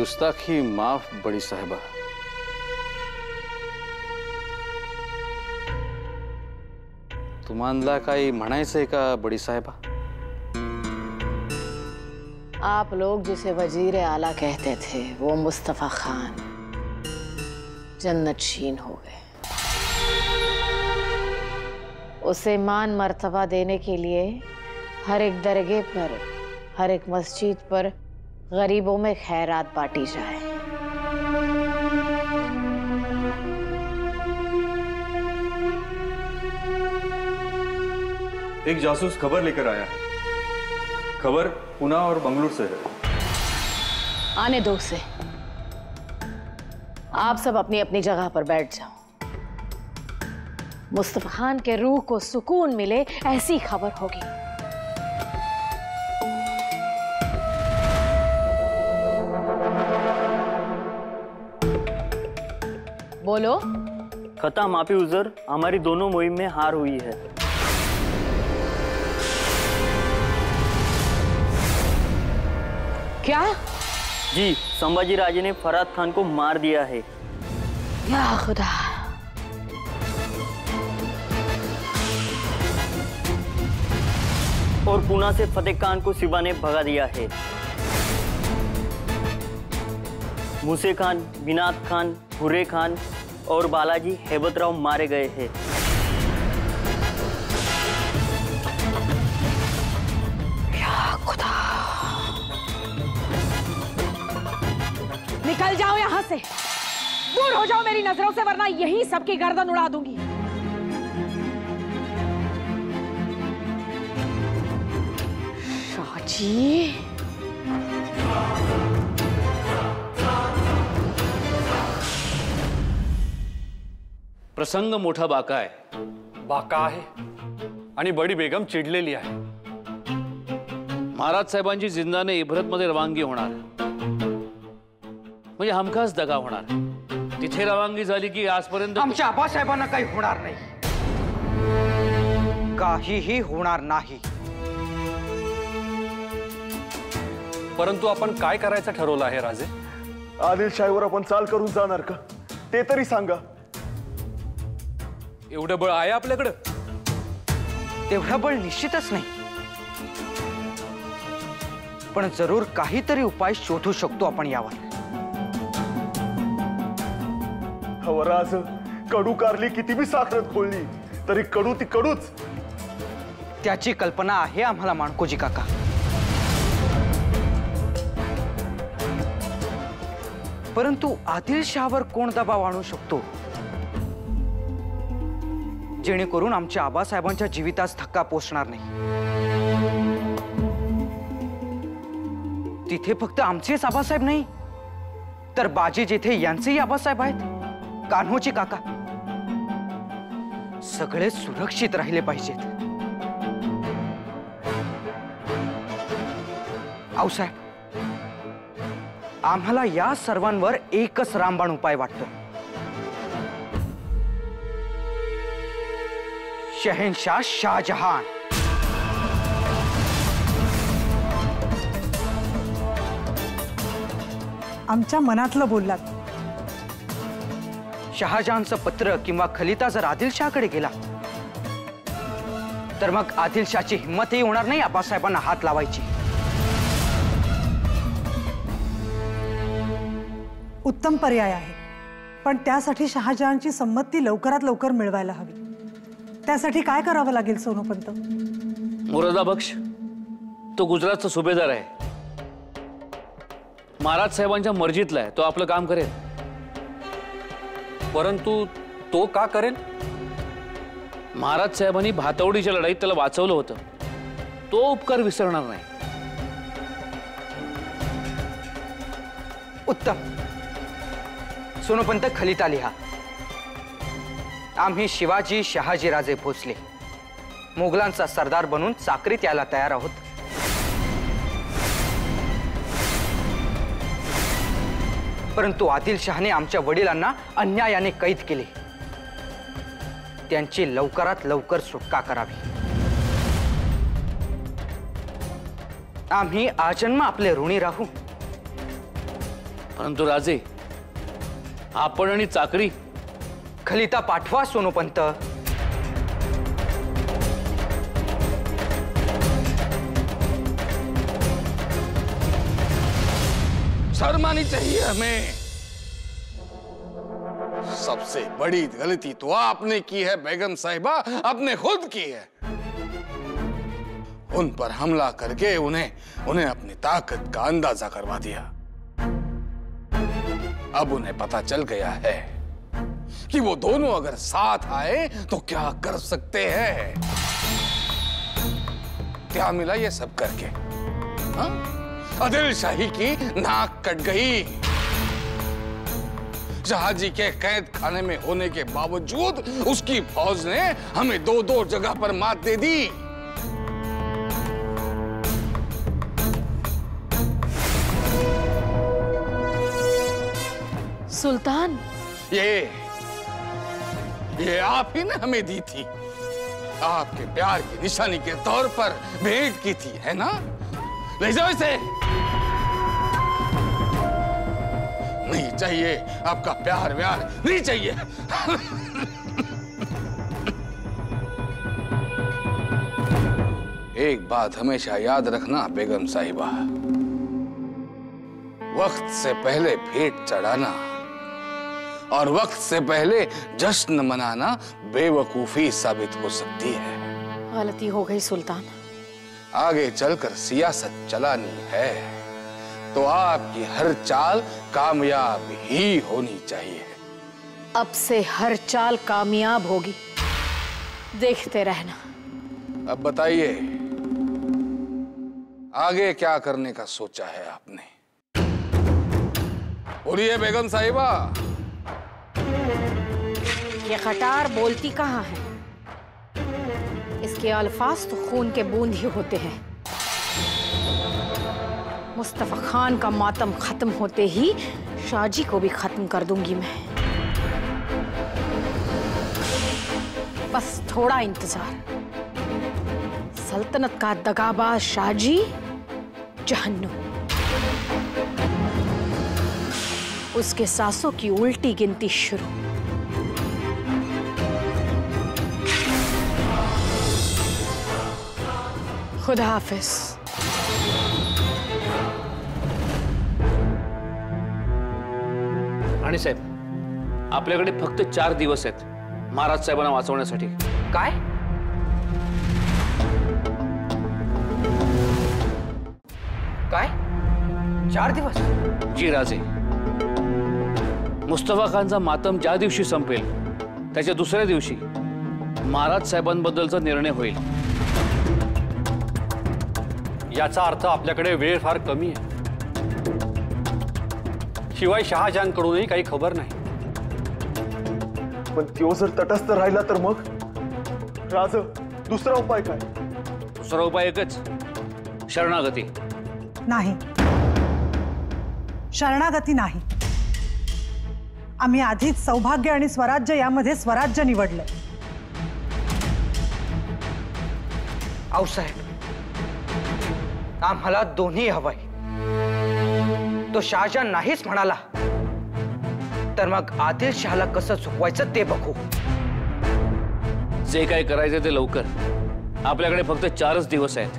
गुस्ताखी माफ बड़ी साहिबा। तुम्हाला काही म्हणायचंय का बड़ी साहिबा? आप लोग जिसे वजीर आला कहते थे वो मुस्तफा खान जन्नतशीन हो गए। उसे मान मर्तबा देने के लिए हर एक दरगाह पर, हर एक मस्जिद पर गरीबों में खैरात बांटी जाए। एक जासूस खबर लेकर आया है। खबर पुणे और बंगलुरु से है। आने दो उसे। आप सब अपनी अपनी जगह पर बैठ जाओ। मुस्तफा खान के रूह को सुकून मिले ऐसी खबर होगी। बोलो। खता माफी उजर, हमारी दोनों मुहिम में हार हुई है। क्या? जी, संभाजी राजे ने फराद खान को मार दिया है। या खुदा। और पुणे से फतेह खान को शिवा ने भगा दिया है। मूसे खान, बिनात खान, हुर्रे खान और बालाजी हेबतराव मारे गए हैं। या खुदा। निकल जाओ यहां से, दूर हो जाओ मेरी नजरों से, वरना यही सबकी गर्दन उड़ा दूंगी। शाहजी। प्रसंग मोठा बाका आहे। बाका आहे आणि बडी बेगम चिडलेली आहे। महाराज साहेबांची जिंदाने इब्रतमध्ये रवानगी होणार, म्हणजे हमखास दगा होणार। तिथे रवानगी झाली की आजपर्यंत आमच्या आबासाहेबांना काही होणार नाही, काहीही होणार नाही। परंतु आपण काय करायचं ठरवलं आहे राजे? आदिलशाहीवर आपण चाल करून जाणार का ते तरी सांगा। एवढं बळ आहे आपल्याकडे? तेवढं बळ निश्चितच नाही, पण जरूर काहीतरी उपाय शोधू शकतो आपण यावर। हवराज, कडू कारली किती बी साखरत खोलली तरी कडू ती कडूच। त्याची कल्पना आहे आम्हाला माणकोजी काका, परंतु आदिलशाहवर कोण दबाव आणू शकतो जेणेकरून आमच्या आबासाहेबांच्या जीवितास धक्का पोचणार नाही? तिथे फक्त आमचेच आबासाहेब नाही तर बाजी जेथे यांचेही आबासाहेब आहेत, कान्होजी काका, सगळे सुरक्षित राहिले पाहिजेत। आऊसाहेब, आम्हाला या सर्वांवर एकच रामबाण उपाय वाटतो। शहनशाह शाहजहान। आमच्या मनातलं बोललात। शहाजहानचं पत्र किंवा खलिता जर आदिलशाहकडे गेला तर मग आदिलशाहची हिंमतही होणार नाही आबासाहेबांना हात लावायची। उत्तम पर्याय आहे, पण त्यासाठी शहाजहानची संमती लवकरात लवकर मिळवायला हवी। त्यासाठी काय करावं लागेल सोनोपंत? मुरादाबक्ष तो गुजरातचा सुभेदार आहे, महाराज साहेबांच्या मर्जीतला आहे, तो आपलं काम करेल। परंतु तो का करेल? महाराज साहेबांनी भातवडीच्या लढाईत त्याला वाचवलं होतं, तो उपकार विसरणार नाही। उत्तम। सोनोपंत, खलिता लिहा। आम्ही शिवाजी शहाजीराजे भोसले मोगलांचा सरदार बनून चाकरीत यायला तयार आहोत। परंतु आदिलशाहने आमच्या वडिलांना अन्यायाने कैद केले, त्यांची लवकरात लवकर सुटका करावी। आम्ही आजन्म आपले ऋणी राहू। परंतु राजे, आपण आणि चाकरी खलिता पाठवा सोनोपंत. शर्म आनी चाहिए हमें. सबसे बड़ी गलती तो आपने की है बेगम साहिबा, आपने खुद की है. उन पर हमला करके उन्हें अपनी ताकत का अंदाजा करवा दिया. अब उन्हें पता चल गया है कि वो दोनों अगर साथ आए तो क्या कर सकते हैं. क्या मिला ये सब करके? हाँ? आदिल शाही की नाक कट गई. जहाजी के कैद खाने में होने के बावजूद उसकी फौज ने हमें दो जगह पर मात दे दी. सुल्तान, ये आप ही ने हमें दी थी. आपके प्यार की निशानी के तौर पर भेंट की थी, है ना? ले जाओ इसे. नहीं चाहिए आपका प्यार व्यार, नहीं चाहिए. एक बात हमेशा याद रखना बेगम साहिबा, वक्त से पहले भेंट चढ़ाना और वक्त से पहले जश्न मनाना बेवकूफी साबित हो सकती है. गलती हो गई सुल्तान. आगे चलकर सियासत चलानी है तो आपकी हर चाल कामयाब ही होनी चाहिए. अब से हर चाल कामयाब होगी, देखते रहना. अब बताइए, आगे क्या करने का सोचा है आपने? बोलिए बेगम साहिबा. ये खटार बोलती कहाँ है? इसके अल्फाज तो खून के बूंद ही होते हैं. मुस्तफा खान का मातम खत्म होते ही शाहजी को भी खत्म कर दूंगी मैं. बस थोड़ा इंतजार. सल्तनत का दगाबाज शाहजी जहन्नुम. उसके सांसों की उल्टी गिनती शुरू. खुदा हाफिज. आणि साहेब, आपल्याकडे फक्त 4 दिवस आहेत महाराज साहेबांना वाचवण्यासाठी. काय? काय? 4 दिवस? जी राजे, मुस्तफा खानचा मातम ज्या दिवशी संपेल त्याच्या दुसऱ्या दिवशी महाराज साहेबांबद्दलचा निर्णय होईल. याचा अर्थ आपल्याकडे वेळ फार कमी आहे. शिवाय शहाजहानकडूनही काही खबर नाही. पण तो जर तटस्थ राहिला तर मग राज, दुसरा उपाय काय? दुसरा उपाय एकच, शरणागती. नाही, शरणागती नाही. आम्ही आधीच सौभाग्य आणि स्वराज्य यामध्ये स्वराज्य निवडलं. आऊसाहेब, आम्हाला दोन्ही हवंय. तो शाहजहान नाहीच म्हणाला तर मग आदिल शहाला कसं चुकवायचं ते बघू. जे काय करायचं ते लवकर. आपल्याकडे फक्त 4च दिवस आहेत.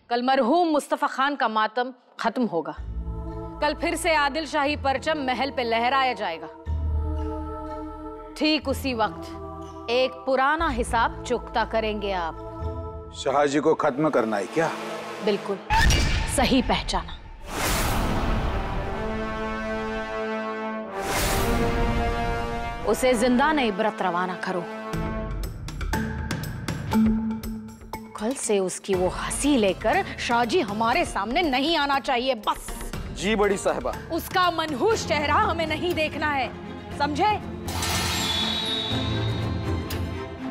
कल मरहूम मुस्तफा खान का मातम खत्म होगा. कल फिर से आदिल शाही परचम महल पे लहराया जाएगा. ठीक उसी वक्त एक पुराना हिसाब चुकता करेंगे आप. शाहजी को खत्म करना है क्या? बिल्कुल सही पहचाना. उसे जिंदा नहीं इबरत रवाना करो. कल से उसकी वो हंसी लेकर शाहजी हमारे सामने नहीं आना चाहिए. बस. जी बड़ी साहिबा. उसका मनहूस चेहरा हमें नहीं देखना है, समझे?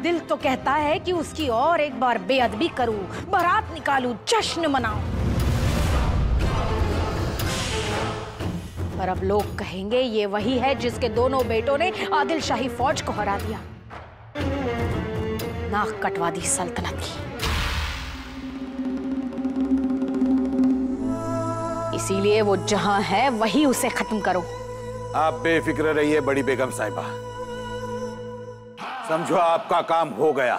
दिल तो कहता है कि उसकी और एक बार बेअदबी करूं, बारात निकालूं, जश्न मनाऊं. पर अब लोग कहेंगे ये वही है जिसके दोनों बेटों ने आदिल शाही फौज को हरा दिया, नाक कटवा दी सल्तनत की. इसीलिए वो जहां है वही उसे खत्म करो। आप बेफिक्र रहिए बड़ी बेगम साहिबा, समझो आपका काम हो गया।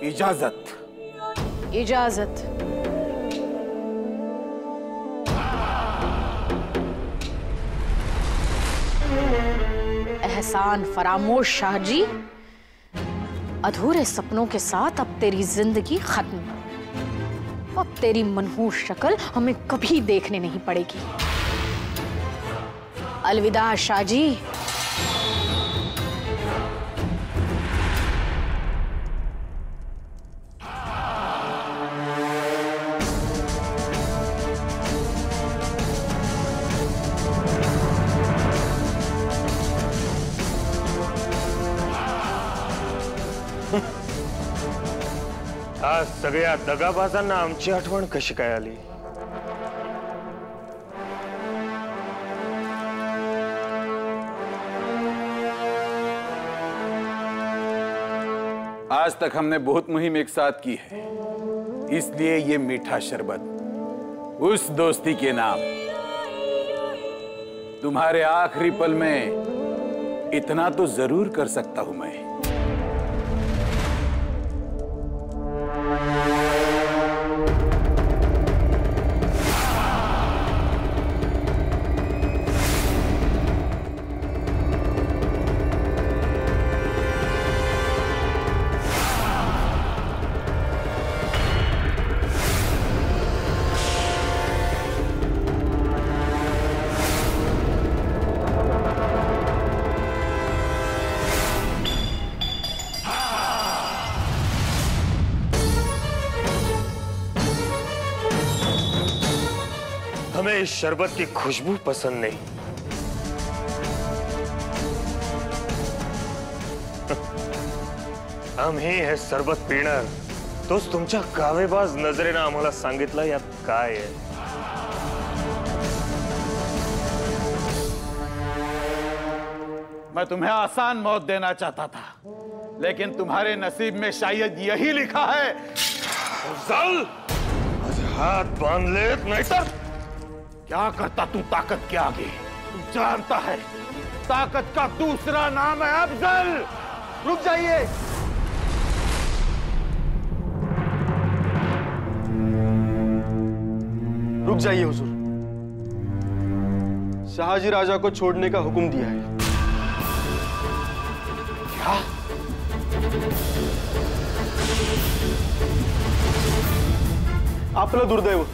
इजाजत। इजाजत। एहसान फरामोश शाहजी, अधूरे सपनों के साथ अब तेरी जिंदगी खत्म। अब तेरी मनहूस शक्ल हमें कभी देखने नहीं पड़ेगी। अलविदा शाहजी। आज सगळ्या दगाबाजांना आमची आठवण कशी काय आली? आज तक हमने बहुत मुहिम एक साथ की है, इसलिए ये मीठा शरबत उस दोस्ती के नाम। तुम्हारे आखिरी पल में इतना तो जरूर कर सकता हूं मैं। हमें इस शरबत की खुशबू पसंद नहीं। आम्ही हे सरबत पिणार, तोच तुमच्या कावेबाज नजरेनं आम्हाला सांगितलं यात काय आहे। मैं तुम्हें आसान मौत देना चाहता था, लेकिन तुम्हारे नसीब में शायद यही लिखा है। अफजल, हाथ बांध ले, नहीं तो क्या करता तू ताकत के आगे? तू जानता है ताकत का दूसरा नाम है अफजल। रुक जाइए। रुक जाइए हुजूर, शाहजी राजा को छोड़ने का हुक्म दिया है। क्या? आपला दुर्दैव,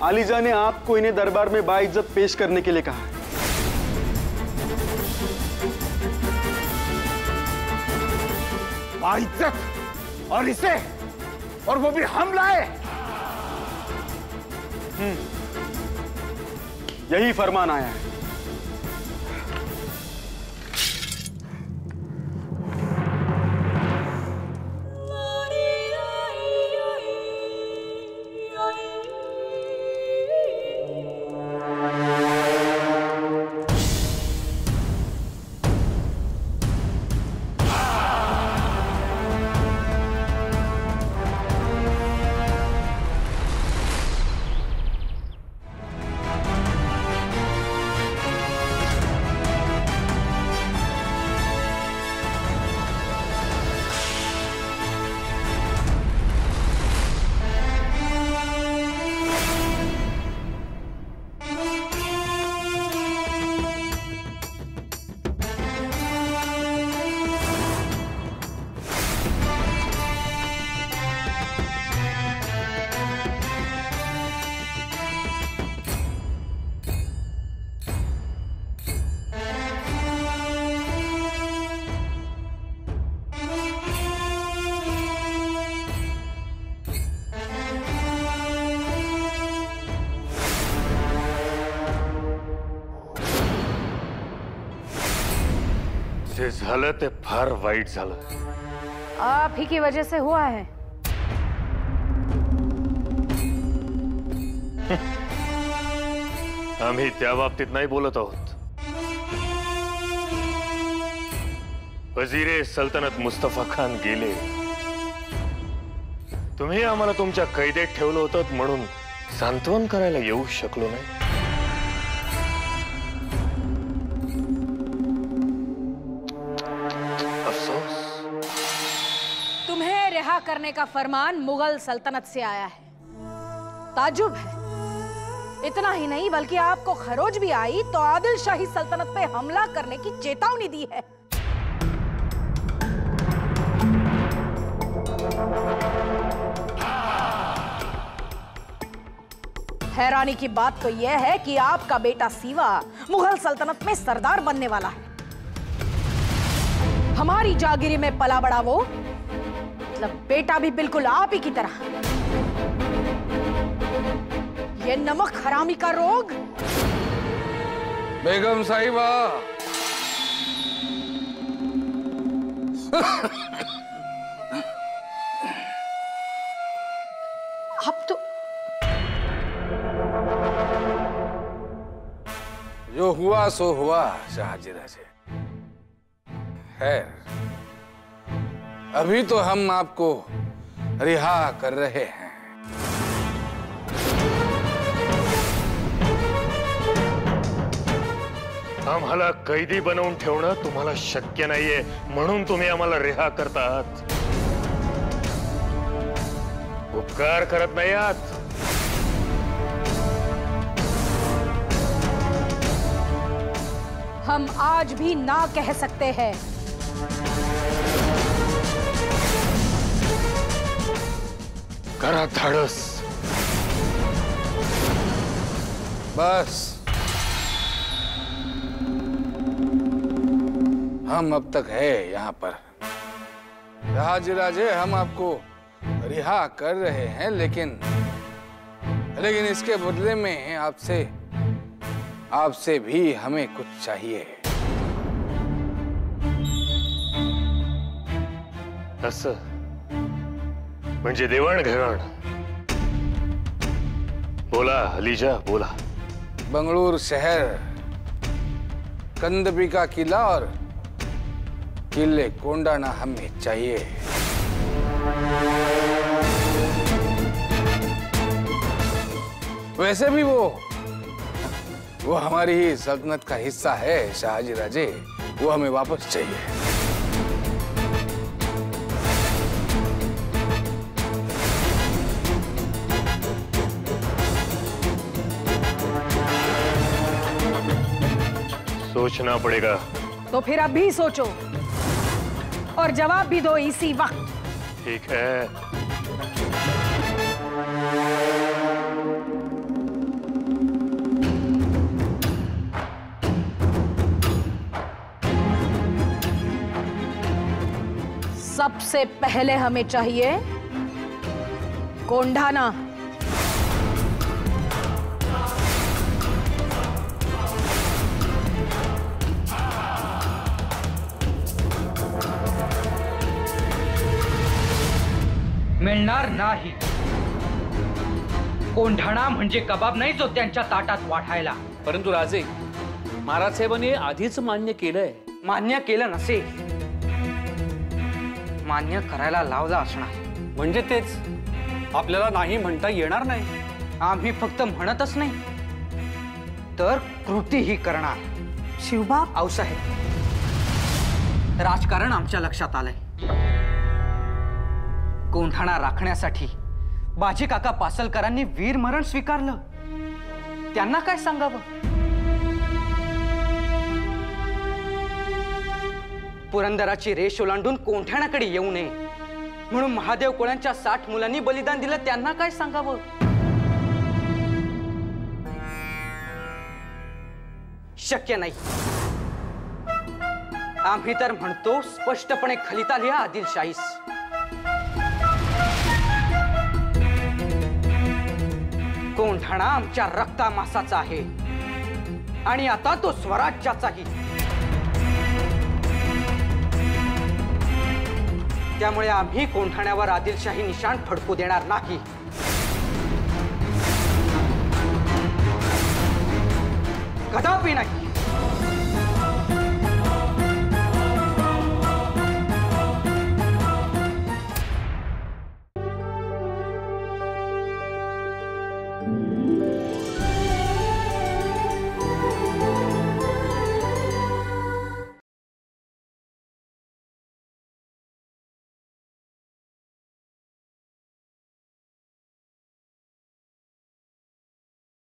आलीजा ने आपको इन्हें दरबार में बाइज्जत पेश करने के लिए कहा है। बाइज्जत? और इसे? और वो भी हम लाए? यही फरमान आया है। जे झालं ते फार वाईट झालं। आप ही की वजह से हुआ है। आम्ही त्या बाबतीत नाही बोलत आहोत। वजीरे सल्तनत मुस्तफा खान गेले तुम्ही आम्हाला तुमच्या कैदेत ठेवलं होतं म्हणून सांत्वन करायला येऊ शकलो नाही. अफसोस. तुम्हें रिहा करने का फरमान मुगल सल्तनत से आया है. ताजुब है. इतना ही नहीं बल्कि आपको खरोज भी आई तो आदिल शाही सल्तनत पे हमला करने की चेतावनी दी है. हैरानी की बात तो यह है कि आपका बेटा सीवा मुगल सल्तनत में सरदार बनने वाला है. हमारी जागीरी में पला बड़ा वो, मतलब बेटा भी बिल्कुल आप ही की तरह. ये नमक हरामी का रोग. बेगम साहिबा, अब तो जो हुआ सो हुआ शाहजी राजे. खैर, अभी तो हम आपको रिहा कर रहे हैं. आम्हाला कैदी बनवून ठेवणं तुम्हाला शक्य नाहीये म्हणून तुम्ही आम्हाला रिहा करतात. उपकार करत नाही आहात. हम आज भी ना कह सकते हैं. करा धाडस. बस हम अब तक है यहाँ पर. शाहजी राजे, हम आपको रिहा कर रहे हैं, लेकिन इसके बदले में आपसे भी हमें कुछ चाहिए. असं म्हणजे देवाणघेवाण. बोला अलीजा, बोला. बंगलुरु शहर, कंदपी का किला और किले कोंडाना हमें चाहिए. वैसे भी वो हमारी ही सल्तनत का हिस्सा है शाहजी राजे. वो हमें वापस चाहिए. सोचना पड़ेगा. तो फिर अभी सोचो और जवाब भी दो इसी वक्त. ठीक है. सबसे पहले हमें चाहिए कोंढाना. मिळणार नाही. कोंढाणा म्हणजे कबाब नाही जो त्यांच्या ताटात वाढायला. परंतु राजे, महाराज साहेबांनी आधीच मान्य केलंय. मान्य केलं नसेल, मान्य करायला लावला असणार. म्हणजे तेच आपल्याला नाही म्हणता येणार नाही. आम्ही फक्त म्हणतच नाही तर कृतीही करणार. शिवबाप, आऊसाहेब, राजकारण आमच्या लक्षात आलंय. कोंढाणा राखण्यासाठी बाजी काका पासलकरांनी वीरमरण स्वीकारलं. त्यांना काय सांगावं? पुरंदराची रेष ओलांडून कोंढाण्याकडे येऊ नये म्हणून महादेव कोळ्यांच्या 60 मुलांनी बलिदान दिलं. त्यांना काय सांगावं? शक्य नाही. आम्ही तर म्हणतो स्पष्टपणे खलिता लिहा आदिलशाहीस. कोंढाणा आमच्या रक्तामासाचा आहे आणि आता तो स्वराज्याचाही. त्यामुळे आम्ही कोंढाण्यावर आदिलशाही निशाण फडकू देणार नाही. कदापि नाही.